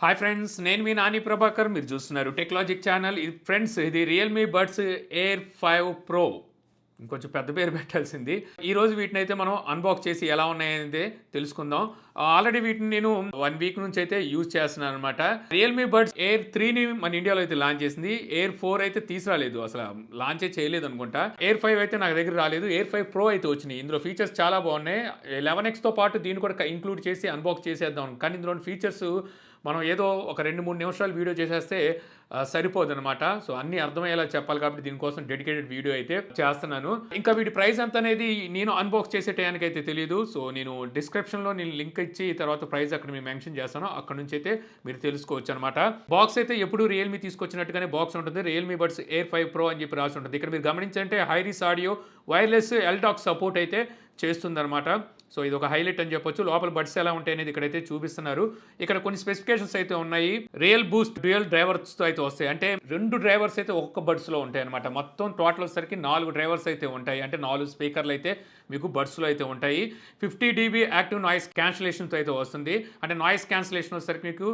Hi friends, నేను మీ నాని ప్రభాకర్. మీరు చూస్తున్నారు టెక్లాజిక్ ఛానల్. ఇది ఫ్రెండ్స్, ఇది రియల్మీ బడ్స్ ఎయిర్ 5 ప్రో. ఇంకొంచెం పెద్ద పేరు పెట్టాల్సింది. ఈరోజు వీటిని అయితే మనం అన్బాక్స్ చేసి ఎలా ఉన్నాయనేది తెలుసుకుందాం. ఆల్రెడీ వీటిని నేను 1 వీక్ నుంచి అయితే యూజ్ చేస్తున్నాను అనమాట. రియల్మీ బడ్స్ ఎయిర్ 3ని మన ఇండియాలో అయితే లాంచ్ చేసింది. ఎయిర్ 4 అయితే తీసుకురాలేదు, అసలు లాంచే చేయలేదు అనుకుంటా. ఎయిర్ 5 అయితే నాకు దగ్గర రాలేదు. ఎయిర్ 5 ప్రో అయితే వచ్చినాయి. ఇందులో ఫీచర్స్ చాలా బాగున్నాయి. 11Xతో పాటు దీన్ని కూడా ఇంక్లూడ్ చేసి అన్బాక్స్ చేసేద్దాం. కానీ ఇందులో ఫీచర్స్ మనం ఏదో ఒక 2-3 నిమిషాలు వీడియో చేసేస్తే సరిపోదన్నమాట. సో అన్నీ అర్థమయ్యేలా చెప్పాలి కాబట్టి దీనికోసం డెడికేటెడ్ వీడియో అయితే చేస్తున్నాను. ఇంకా వీటి ప్రైస్ ఎంత అనేది నేను అన్బాక్స్ చేసే టైంకి అయితే తెలియదు. సో నేను డిస్క్రిప్షన్లో నేను లింక్ ఇచ్చి తర్వాత ప్రైస్ అక్కడ మేము మెన్షన్ చేస్తాను. అక్కడ నుంచి అయితే మీరు తెలుసుకోవచ్చు అనమాట. బాక్స్ అయితే ఎప్పుడు రియల్మీ తీసుకొచ్చినట్టుగానే బాక్స్ ఉంటుంది. రియల్మీ బడ్స్ ఎయిర్ 5 ప్రో అని చెప్పి రాసి ఉంటుంది. ఇక్కడ మీరు గమనించంటే హైరీస్ ఆడియో, వైర్లెస్, ఎల్డాక్ సపోర్ట్ అయితే చేస్తుందన్నమాట. సో ఇది ఒక హైలైట్ అని చెప్పొచ్చు. లోపల బడ్స్ ఎలా ఉంటాయి అనేది ఇక్కడైతే చూపిస్తున్నారు. ఇక్కడ కొన్ని స్పెసిఫికేషన్స్ అయితే ఉన్నాయి. రియల్ బూస్ట్ డ్యూయల్ డ్రైవర్స్తో అయితే వస్తాయి. అంటే 2 డ్రైవర్స్ అయితే ఒక్కొక్క బడ్స్లో ఉంటాయి అనమాట. మొత్తం టోటల్ వచ్చేసరికి 4 డ్రైవర్స్ అయితే ఉంటాయి. అంటే 4 స్పీకర్లు అయితే మీకు బడ్స్లో అయితే ఉంటాయి. 50 dB యాక్టివ్ నాయిస్ క్యాన్సిలేషన్తో అయితే వస్తుంది. అంటే నాయిస్ క్యాన్సిలేషన్ వచ్చేసరికి మీకు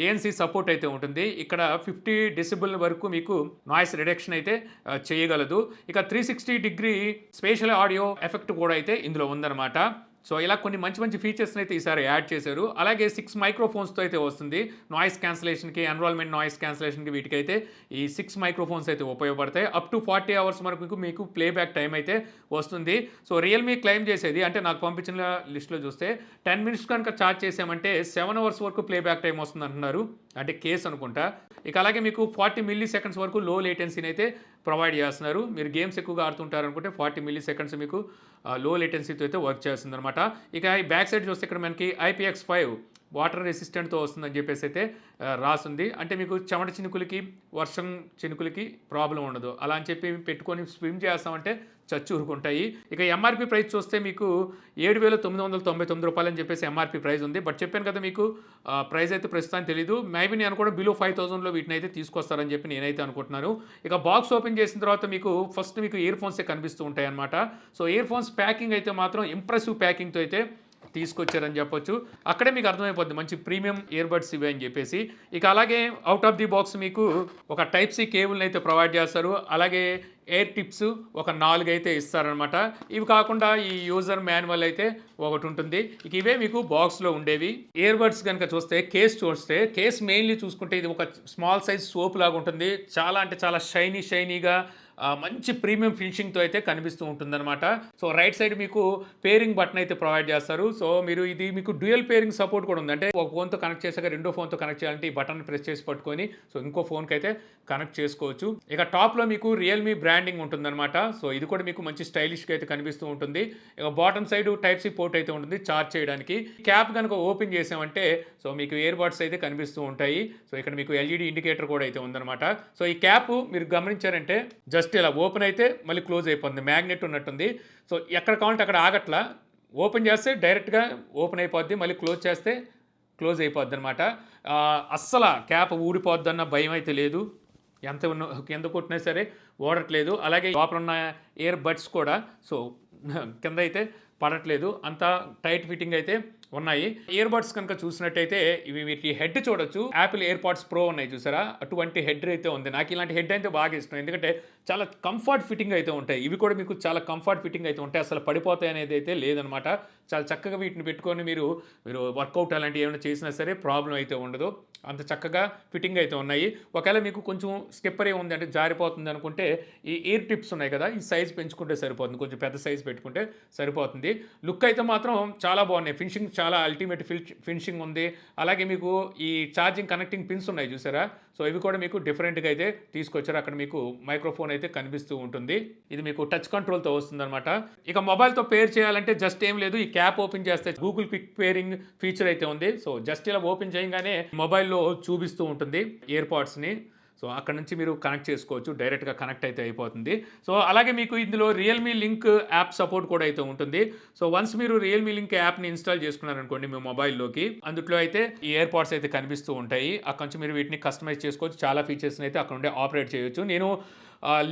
ANC సపోర్ట్ అయితే ఉంటుంది. ఇక్కడ 50 డెసిబుల్ వరకు మీకు నాయిస్ రిడక్షన్ అయితే చేయగలదు. ఇక 360 డిగ్రీ స్పేషల్ ఆడియో ఎఫెక్ట్ కూడా అయితే ఇందులో ఉందన్నమాట. సో ఇలా కొన్ని మంచి మంచి ఫీచర్స్ని అయితే ఈసారి యాడ్ చేశారు. అలాగే 6 మైక్రోఫోన్స్తో అయితే వస్తుంది. నాయిస్ క్యాన్సిలేషన్కి, ఎన్రోల్మెంట్ నాయిస్ క్యాన్సిలేషన్కి వీటికైతే ఈ 6 మైక్రోఫోన్స్ అయితే ఉపయోగపడతాయి. అప్ టు 40 అవర్స్ వరకు మీకు ప్లేబ్యాక్ టైం అయితే వస్తుంది. సో రియల్మీ క్లెయిమ్ చేసేది, అంటే నాకు పంపించిన లిస్ట్లో చూస్తే 10 మినిట్స్ కనుక ఛార్జ్ చేసామంటే 7 అవర్స్ వరకు ప్లేబ్యాక్ టైం వస్తుంది అంటున్నారు. అంటే కేస్ అనుకుంటా. ఇక అలాగే మీకు 40 మిల్లీ సెకండ్స్ వరకు లో లేటెన్సీని అయితే ప్రొవైడ్ చేస్తున్నారు. మీరు గేమ్స్ ఎక్కువగా ఆడుతుంటారు అనుకుంటే 40 మిల్లీ సెకండ్స్ మీకు లో లేటెన్సీతో అయితే వర్క్ చేస్తుంది అనమాట. ఇక ఈ బ్యాక్ సైడ్ చూస్తే ఇక్కడ మనకి IPX5 వాటర్ రెసిస్టెంట్తో వస్తుందని చెప్పేసి అయితే రాసుంది. అంటే మీకు చెమట చినుకులకి, వర్షం చినుకులకి ప్రాబ్లం ఉండదు. అలా అని చెప్పి పెట్టుకొని స్విమ్ చేస్తామంటే చచ్చూరుకుంటాయి. ఇక ఎంఆర్పి ప్రైస్ చూస్తే మీకు 7,999 రూపాయలు అని చెప్పేసి ఎంఆర్పి ప్రైస్ ఉంది. బట్ చెప్పాను కదా మీకు ప్రైస్ అయితే ప్రస్తుతానికి తెలీదు. మేబీ నేను కూడా బిలో 5,000లో వీటిని అయితే తీసుకొస్తారని చెప్పి నేనైతే అనుకుంటున్నాను. ఇక బాక్స్ ఓపెన్ చేసిన తర్వాత మీకు ఫస్ట్ మీకు ఇయర్ ఫోన్సే కనిపిస్తూ ఉంటాయి అనమాట. సో ఇయర్ ఫోన్స్ ప్యాకింగ్ అయితే మాత్రం ఇంప్రెసివ్ ప్యాకింగ్తో అయితే తీసుకొచ్చారని చెప్పొచ్చు. అక్కడే మీకు అర్థమైపోద్ది మంచి ప్రీమియం ఇయర్ బడ్స్ ఇవే అని చెప్పేసి. ఇక అలాగే అవుట్ ఆఫ్ ది బాక్స్ మీకు ఒక టైప్ సి కేబుల్ని అయితే ప్రొవైడ్ చేస్తారు. అలాగే ఎయిర్ టిప్స్ ఒక 4 అయితే ఇస్తారనమాట. ఇవి కాకుండా ఈ యూజర్ మాన్యువల్ అయితే ఒకటి ఉంటుంది. ఇక ఇవే మీకు బాక్స్లో ఉండేవి. ఇయర్ బడ్స్ కనుక చూస్తే కేస్ మెయిన్లీ చూసుకుంటే ఇది ఒక స్మాల్ సైజ్ సోప్ లాగా ఉంటుంది. చాలా అంటే చాలా షైనీగా మంచి ప్రీమియం ఫినిషింగ్తో అయితే కనిపిస్తూ ఉంటుందన్నమాట. సో రైట్ సైడ్ మీకు పేరింగ్ బటన్ అయితే ప్రొవైడ్ చేస్తారు. సో ఇది మీకు డ్యూయల్ పేరింగ్ సపోర్ట్ కూడా ఉంది. అంటే ఒక ఫోన్తో కనెక్ట్ చేసాక రెండో ఫోన్తో కనెక్ట్ చేయాలంటే ఈ బటన్ ప్రెస్ చేసి పట్టుకొని సో ఇంకో ఫోన్కి అయితే కనెక్ట్ చేసుకోవచ్చు. ఇక టాప్లో మీకు రియల్మీ బ్రాండింగ్ ఉంటుందన్నమాట. సో ఇది కూడా మీకు మంచి స్టైలిష్గా అయితే కనిపిస్తూ ఉంటుంది. ఇక bottom side type C port అయితే ఉంటుంది ఛార్జ్ చేయడానికి. క్యాప్ కనుక ఓపెన్ చేసామంటే సో మీకు ఇయర్ బడ్స్ అయితే కనిపిస్తూ ఉంటాయి. సో ఇక్కడ మీకు LED ఇండికేటర్ కూడా అయితే ఉందన్నమాట. సో ఈ క్యాప్ మీరు గమనించారంటే జస్ట్ ఇలా ఓపెన్ అయితే మళ్ళీ క్లోజ్ అయిపోతుంది. మ్యాగ్నెట్ ఉన్నట్టుంది. సో ఎక్కడ కావాలంటే అక్కడ ఆగట్లా. ఓపెన్ చేస్తే డైరెక్ట్గా ఓపెన్ అయిపోద్ది, మళ్ళీ క్లోజ్ చేస్తే క్లోజ్ అయిపోద్ది అనమాట. అస్సలు క్యాప్ ఊడిపోద్దన్న భయం అయితే లేదు. కింద కొట్టినా సరే ఓడట్లేదు. అలాగే లోపల ఉన్న ఇయర్ బడ్స్ కూడా సో కింద అయితే పడట్లేదు. అంత టైట్ ఫిట్టింగ్ అయితే ఉన్నాయి. ఇయర్ బడ్స్ కనుక చూసినట్టయితే వీటి హెడ్ చూడొచ్చు. యాపిల్ ఎయిర్ పాడ్స్ ప్రో ఉన్నాయి చూసారా, అటువంటి హెడ్ అయితే ఉంది. నాకు ఇలాంటి హెడ్ అయితే బాగా ఇష్టం. ఎందుకంటే చాలా కంఫర్ట్ ఫిట్టింగ్ అయితే ఉంటాయి. ఇవి కూడా మీకు చాలా కంఫర్ట్ ఫిట్టింగ్ అయితే ఉంటాయి. అసలు పడిపోతాయి అనేది అయితే లేదనమాట. చాలా చక్కగా వీటిని పెట్టుకొని మీరు వర్కౌట్ అలాంటివి ఏమైనా చేసినా సరే ప్రాబ్లం అయితే ఉండదు. అంత చక్కగా ఫిట్టింగ్ అయితే ఉన్నాయి. ఒకవేళ మీకు కొంచెం స్కిప్పరే ఉంది అంటే జారిపోతుంది అనుకుంటే ఈ ఇయర్ టిప్స్ ఉన్నాయి కదా, ఈ సైజ్ పెంచుకుంటే సరిపోతుంది. కొంచెం పెద్ద సైజ్ పెట్టుకుంటే సరిపోతుంది. లుక్ అయితే మాత్రం చాలా బాగున్నాయి. ఫినిషింగ్ చాలా అల్టిమేట్ ఫినిషింగ్ ఉంది. అలాగే మీకు ఈ ఛార్జింగ్ కనెక్టింగ్ పిన్స్ ఉన్నాయి చూసారా, సో ఇవి కూడా మీకు డిఫరెంట్గా అయితే తీసుకొచ్చారు. అక్కడ మీకు మైక్రోఫోన్ అయితే కనిపిస్తూ ఉంటుంది. ఇది మీకు టచ్ కంట్రోల్తో వస్తుంది అనమాట. ఇక మొబైల్తో పేర్ చేయాలంటే జస్ట్ ఏం లేదు, ఈ క్యాప్ ఓపెన్ చేస్తే గూగుల్ క్విక్ పేరింగ్ ఫీచర్ అయితే ఉంది. సో జస్ట్ ఇలా ఓపెన్ చేయగానే మొబైల్లో చూపిస్తూ ఉంటుంది ఇయర్ పాడ్స్ని. సో అక్కడ నుంచి మీరు కనెక్ట్ చేసుకోవచ్చు, డైరెక్ట్గా కనెక్ట్ అయితే అయిపోతుంది. సో అలాగే మీకు ఇందులో రియల్మీ లింక్ యాప్ సపోర్ట్ కూడా అయితే ఉంటుంది. సో వన్స్ మీరు రియల్మీ లింక్ యాప్ని ఇన్స్టాల్ చేసుకున్నారనుకోండి మీ మొబైల్లోకి, అందులో అయితే ఈ ఇయర్ పాడ్స్ అయితే కనిపిస్తూ ఉంటాయి. అక్కడ నుంచి మీరు వీటిని కస్టమైజ్ చేసుకోవచ్చు. చాలా ఫీచర్స్ని అయితే అక్కడ ఉండే ఆపరేట్ చేయొచ్చు. నేను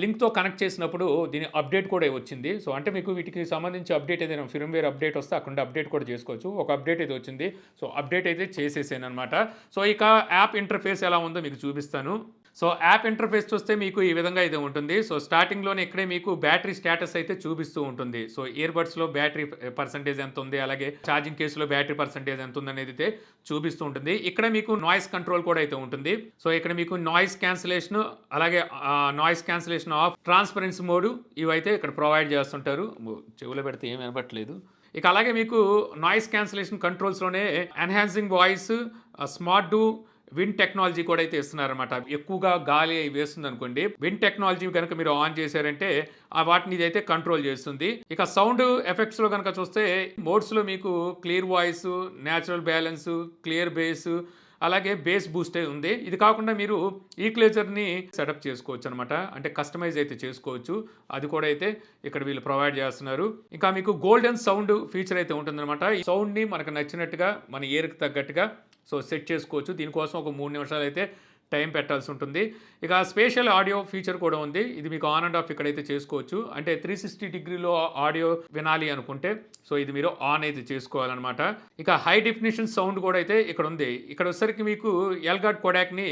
లింక్తో కనెక్ట్ చేసినప్పుడు దీని అప్డేట్ కూడా వచ్చింది. సో అంటే మీకు వీటికి సంబంధించి అప్డేట్ ఏదైనా ఫిర్మ్‌వేర్ అప్డేట్ వస్తే అక్కడ అప్డేట్ కూడా చేసుకోవచ్చు. ఒక అప్డేట్ అయితే వచ్చింది. సో అప్డేట్ అయితే చేసేసాననమాట. సో ఇక యాప్ ఇంటర్ఫేస్ ఎలా ఉందో మీకు చూపిస్తాను. సో యాప్ ఇంటర్ఫేస్ చూస్తే మీకు ఈ విధంగా అయితే ఉంటుంది. సో స్టార్టింగ్‌లోనే ఇక్కడే మీకు బ్యాటరీ స్టేటస్ అయితే చూపిస్తూ ఉంటుంది. సో ఇయర్‌బడ్స్‌లో బ్యాటరీ పర్సెంటేజ్ ఎంత ఉంది, అలాగే ఛార్జింగ్ కేస్‌లో బ్యాటరీ పర్సెంటేజ్ ఎంత ఉందనేది అయితే చూపిస్తూ ఉంటుంది. ఇక్కడ మీకు నాయిస్ కంట్రోల్ కూడా అయితే ఉంటుంది. సో ఇక్కడ మీకు నాయిస్ క్యాన్సిలేషన్, అలాగే noise cancellation of, transparency mode ఇవైతే ఇక్కడ ప్రొవైడ్ చేస్తుంటారు. చెవులో పెడితే ఏమి వినపట్లేదు. ఇక అలాగే మీకు నాయిస్ క్యాన్సిలేషన్ కంట్రోల్స్‌లోనే enhancing voice, smart do, wind technology కూడా అయితే ఇస్తున్నారన్నమాట. ఎక్కువగా గాలి వేస్తుంది అనుకోండి, విండ్ టెక్నాలజీ కనుక మీరు ఆన్ చేశారంటే వాటిని ఇదైతే కంట్రోల్ చేస్తుంది. ఇక సౌండ్ ఎఫెక్ట్స్లో కనుక చూస్తే మోడ్స్లో మీకు clear voice, natural balance, clear base, అలాగే బేస్ బూస్ట్ ఉంది. ఇది కాకుండా మీరు ఈక్వలైజర్ని సెటప్ చేసుకోవచ్చు అనమాట. అంటే కస్టమైజ్ అయితే చేసుకోవచ్చు. అది కూడా అయితే ఇక్కడ వీళ్ళు ప్రొవైడ్ చేస్తున్నారు. ఇంకా మీకు గోల్డెన్ సౌండ్ ఫీచర్ అయితే ఉంటుందన్నమాట. ఈ సౌండ్ని మనకు నచ్చినట్టుగా మన ఇయర్కి తగ్గట్టుగా సో సెట్ చేసుకోవచ్చు. దీనికోసం ఒక 3 నిమిషాలు అయితే టైం పెట్టాల్సి ఉంటుంది. ఇక స్పేషల్ ఆడియో ఫీచర్ కూడా ఉంది. ఇది మీకు ఆన్ అండ్ ఆఫ్ ఇక్కడైతే చేసుకోవచ్చు. అంటే 360 డిగ్రీలో ఆడియో వినాలి అనుకుంటే సో ఇది మీరు ఆన్ అయితే చేసుకోవాలన్నమాట. ఇక హై డెఫినేషన్ సౌండ్ కూడా అయితే ఇక్కడ ఉంది. ఇక్కడ వచ్చేసరికి మీకు ఎల్గాడ్ కొడాక్ని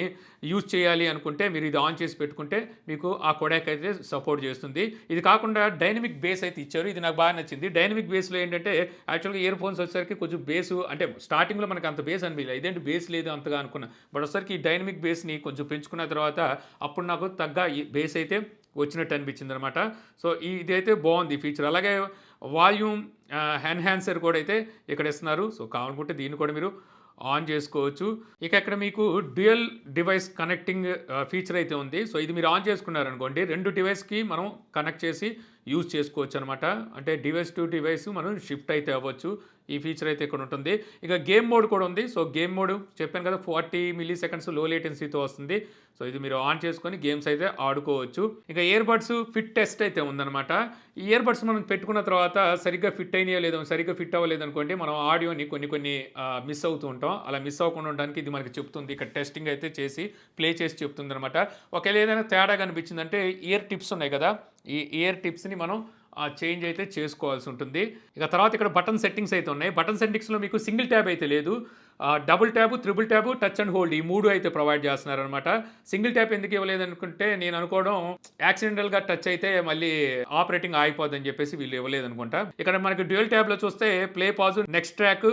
యూజ్ చేయాలి అనుకుంటే మీరు ఇది ఆన్ చేసి పెట్టుకుంటే మీకు ఆ కొడాక్ అయితే సపోర్ట్ చేస్తుంది. ఇది కాకుండా డైనమిక్ బేస్ అయితే ఇచ్చారు. ఇది నాకు బాగా నచ్చింది. డైనమిక్ బేస్లో ఏంటంటే యాక్చువల్గా ఇయర్ ఫోన్స్ వచ్చేసరికి కొంచెం బేస్ అంటే స్టార్టింగ్లో మనకు అంత బేస్ అనిపించలేదు. ఇదేంటి బేస్ లేదు అంతగా అనుకున్నా. బట్ వచ్చేసరికి ఈ డైనమిక్ బేస్ని కొంచెం పెంచుకున్న తర్వాత అప్పుడు నాకు తగ్గ ఈ బేస్ అయితే వచ్చినట్టు అనిపించింది అనమాట. సో ఇదైతే బాగుంది ఫీచర్. అలాగే వాల్యూమ్ ఎన్హాన్సర్ కూడా అయితే ఇక్కడ ఇస్తున్నారు. సో కావాలనుకుంటే దీన్ని కూడా మీరు ఆన్ చేసుకోవచ్చు. ఇక ఇక్కడ మీకు డ్యూయల్ డివైస్ కనెక్టింగ్ ఫీచర్ అయితే ఉంది. సో ఇది మీరు ఆన్ చేసుకున్నారనుకోండి, 2 డివైస్కి మనం కనెక్ట్ చేసి యూజ్ చేసుకోవచ్చు అనమాట. అంటే డివైస్ టు డివైస్ మనం షిఫ్ట్ అయితే అవ్వచ్చు. ఈ ఫీచర్ అయితే ఇక్కడ ఉంటుంది. ఇక గేమ్ మోడ్ కూడా ఉంది. సో గేమ్ మోడ్ చెప్పాను కదా, 40 మిల్లీ సెకండ్స్ లో లేటెన్సీతో వస్తుంది. సో ఇది మీరు ఆన్ చేసుకొని గేమ్స్ అయితే ఆడుకోవచ్చు. ఇక ఇయర్ బడ్స్ ఫిట్ టెస్ట్ అయితే ఉందన్నమాట. ఈ ఇయర్ బడ్స్ మనం పెట్టుకున్న తర్వాత సరిగ్గా ఫిట్ అయినాయో లేదో, సరిగ్గా ఫిట్ అవ్వలేదు అనుకోండి, మనం ఆడియోని కొన్ని మిస్ అవుతూ ఉంటాం. అలా మిస్ అవ్వకుండా ఉండడానికి ఇది మనకి చెప్తుంది. ఇక్కడ టెస్టింగ్ అయితే చేసి ప్లే చేసి చెప్తుంది అనమాట. ఒకవేళ ఏదైనా తేడా కనిపించిందంటే ఇయర్ టిప్స్ ఉన్నాయి కదా, ఈ ఇయర్ టిప్స్ని మనం చేంజ్ అయితే చేసుకోవాల్సి ఉంటుంది. ఇక తర్వాత ఇక్కడ బటన్ సెట్టింగ్స్ అయితే ఉన్నాయి. బటన్ సెట్టింగ్స్లో మీకు సింగిల్ ట్యాబ్ అయితే లేదు. Double tab, triple tab, touch and hold ఈ 3 అయితే ప్రొవైడ్ చేస్తున్నారనమాట. సింగిల్ ట్యాప్ ఎందుకు ఇవ్వలేదు అనుకుంటే నేను అనుకోవడం యాక్సిడెంటల్గా టచ్ అయితే మళ్ళీ ఆపరేటింగ్ ఆగిపోద్దని చెప్పేసి వీళ్ళు ఇవ్వలేదు అనుకుంటా. ఇక్కడ మనకి డ్యూయల్ ట్యాబ్లో చూస్తే play pause, next track,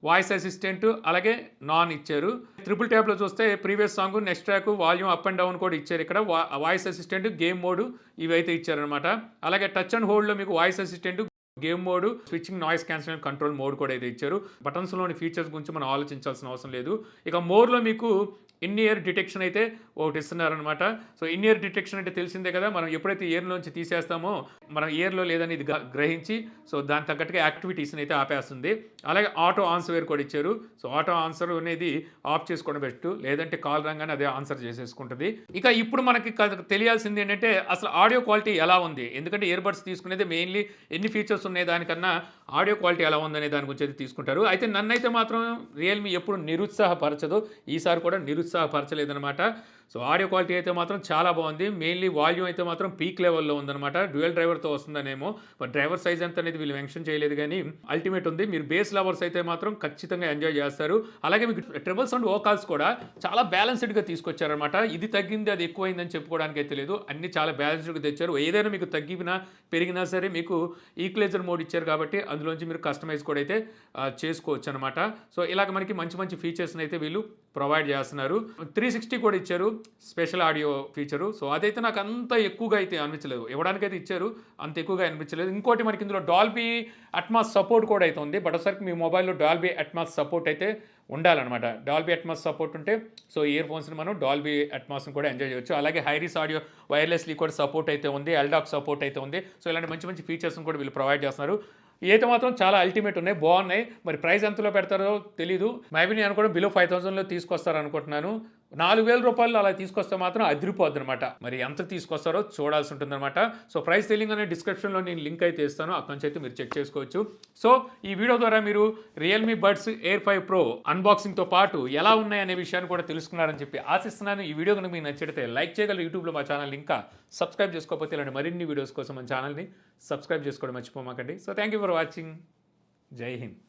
voice assistant, అలాగే నాన్ ఇచ్చారు. ట్రిపుల్ ట్యాబ్లో చూస్తే previous song, next track, volume up and down కూడా ఇచ్చారు. ఇక్కడ వాయిస్ అసిస్టెంట్, గేమ్ మోడ్ ఇవైతే ఇచ్చారనమాట. అలాగే టచ్ అండ్ హోల్డ్లో మీకు voice assistant, game mode, switching, noise cancellation control mode కూడా అయితే ఇచ్చారు. బటన్స్లోని ఫీచర్స్ గురించి మనం ఆలోచించాల్సిన అవసరం లేదు. ఇక మోర్లో మీకు ఇన్ ఇయర్ డిటెక్షన్ అయితే ఒకటి ఇస్తున్నారనమాట. సో ఇన్ ఇయర్ డిటెక్షన్ అంటే తెలిసిందే కదా, మనం ఎప్పుడైతే ఇయర్లోంచి తీసేస్తామో మన ఇయర్లో లేదని ఇది గ్రహించి సో దాని తగ్గట్టుగా యాక్టివిటీస్ని అయితే ఆపేస్తుంది. అలాగే ఆటో ఆన్సర్ కూడా ఇచ్చారు. సో ఆటో ఆన్సర్ అనేది ఆఫ్ చేసుకోవడం బెస్ట్, లేదంటే కాల్ రాగానే అదే ఆన్సర్ చేసేసుకుంటుంది. ఇక ఇప్పుడు మనకి తెలియాల్సింది ఏంటంటే అసలు ఆడియో క్వాలిటీ ఎలా ఉంది. ఎందుకంటే ఇయర్ బడ్స్ తీసుకునేది మెయిన్లీ ఎన్ని ఫీచర్స్ ఉన్నాయి దానికన్నా ఆడియో క్వాలిటీ ఎలా ఉందనే దాని గురించి అయితే తీసుకుంటారు. అయితే నన్నైతే మాత్రం రియల్మీ ఎప్పుడు నిరుత్సాహపరచదు, ఈసారి కూడా నిరుత్సాహపరచలేదనమాట. సో ఆడియో క్వాలిటీ అయితే మాత్రం చాలా బాగుంది. మెయిన్లీ వాల్యూమ్ అయితే మాత్రం పీక్ లెవెల్లో ఉందన్నమాట. డ్యూయల్ డ్రైవర్తో వస్తుందనేమో, బట్ డ్రైవర్ సైజ్ ఎంత అనేది వీళ్ళు మెన్షన్ చేయలేదు, కానీ అల్టిమేట్ ఉంది. మీరు బేస్ లవర్స్ అయితే మాత్రం ఖచ్చితంగా ఎంజాయ్ చేస్తారు. అలాగే మీకు ట్రిపుల్ సౌండ్ వోకాల్స్ కూడా చాలా బ్యాలెన్స్డ్గా తీసుకొచ్చారనమాట. ఇది తగ్గింది అది ఎక్కువైందని చెప్పుకోవడానికి అయితే లేదు, అన్ని చాలా బ్యాలెన్స్డ్గా తెచ్చారు. ఏదైనా మీకు తగ్గినా పెరిగినా సరే మీకు ఈక్వలైజర్ మోడ్ ఇచ్చారు కాబట్టి అందులోంచి మీరు కస్టమైజ్ కూడా అయితే చేసుకోవచ్చు అనమాట. సో ఇలాగ మనకి మంచి మంచి ఫీచర్స్ని అయితే వీళ్ళు ప్రొవైడ్ చేస్తున్నారు. 360 కూడా ఇచ్చారు, స్పెషల్ ఆడియో ఫీచరు. సో అదైతే నాకు అంత ఎక్కువగా అయితే అనిపించలేదు. ఇవ్వడానికైతే ఇచ్చారు, అంత ఎక్కువగా అనిపించలేదు. ఇంకోటి మనకి ఇందులో డాల్బీ అట్మాస్ సపోర్ట్ కూడా అయితే ఉంది. బట్ ఒకసారికి మీ మొబైల్లో డాల్బీ అట్మాస్ సపోర్ట్ అయితే ఉండాలన్నమాట. డాల్బీ అట్మాస్ సపోర్ట్ ఉంటే సో ఇయర్ ఫోన్స్ని మనం డాల్బీ అట్మాస్ని కూడా ఎంజాయ్ చేయొచ్చు. అలాగే హైరీస్ ఆడియో వైర్లెస్లీ కూడా సపోర్ట్ అయితే ఉంది, ఎల్డాక్ సపోర్ట్ అయితే ఉంది. సో ఇలాంటి మంచి మంచి ఫీచర్స్ని కూడా వీళ్ళు ప్రొవైడ్ చేస్తున్నారు. అయితే మాత్రం చాలా అల్టిమేట్ ఉన్నాయి, బాగున్నాయి. మరి ప్రైస్ ఎంతలో పెడతారో తెలీదు. మేబీ నేను అనుకోవడం బిలో 5000లో తీసుకొస్తారు అనుకుంటున్నాను. రూ. 4,000 అలా తీసుకొస్తే మాత్రం అదిరిపోద్ది అనమాట. మరి ఎంత తీసుకొస్తారో చూడాల్సి ఉంటుందన్నమాట. సో ప్రైస్ టెల్లింగ్ అనే డిస్క్రిప్షన్లో నేను లింక్ అయితే ఇస్తాను, అక్కడి నుంచి అయితే మీరు చెక్ చేసుకోవచ్చు. సో ఈ వీడియో ద్వారా మీరు రియల్మీ బడ్స్ ఎయిర్ 5 ప్రో అన్బాక్సింగ్తో పాటు ఎలా ఉన్నాయనే విషయాన్ని కూడా తెలుసుకున్నారని చెప్పి ఆశిస్తున్నాను. ఈ వీడియో కనుక మీకు నచ్చితే లైక్ చేయగలరు. యూట్యూబ్లో మా ఛానల్ ఇంకా సబ్స్క్రైబ్ చేసుకోకపోతే ఇలాంటి మరిన్ని వీడియోస్ కోసం మన ఛానల్ని సబ్స్క్రైబ్ చేసుకోవడం మర్చిపోమాకండి. So thank you for watching. జై హింద్.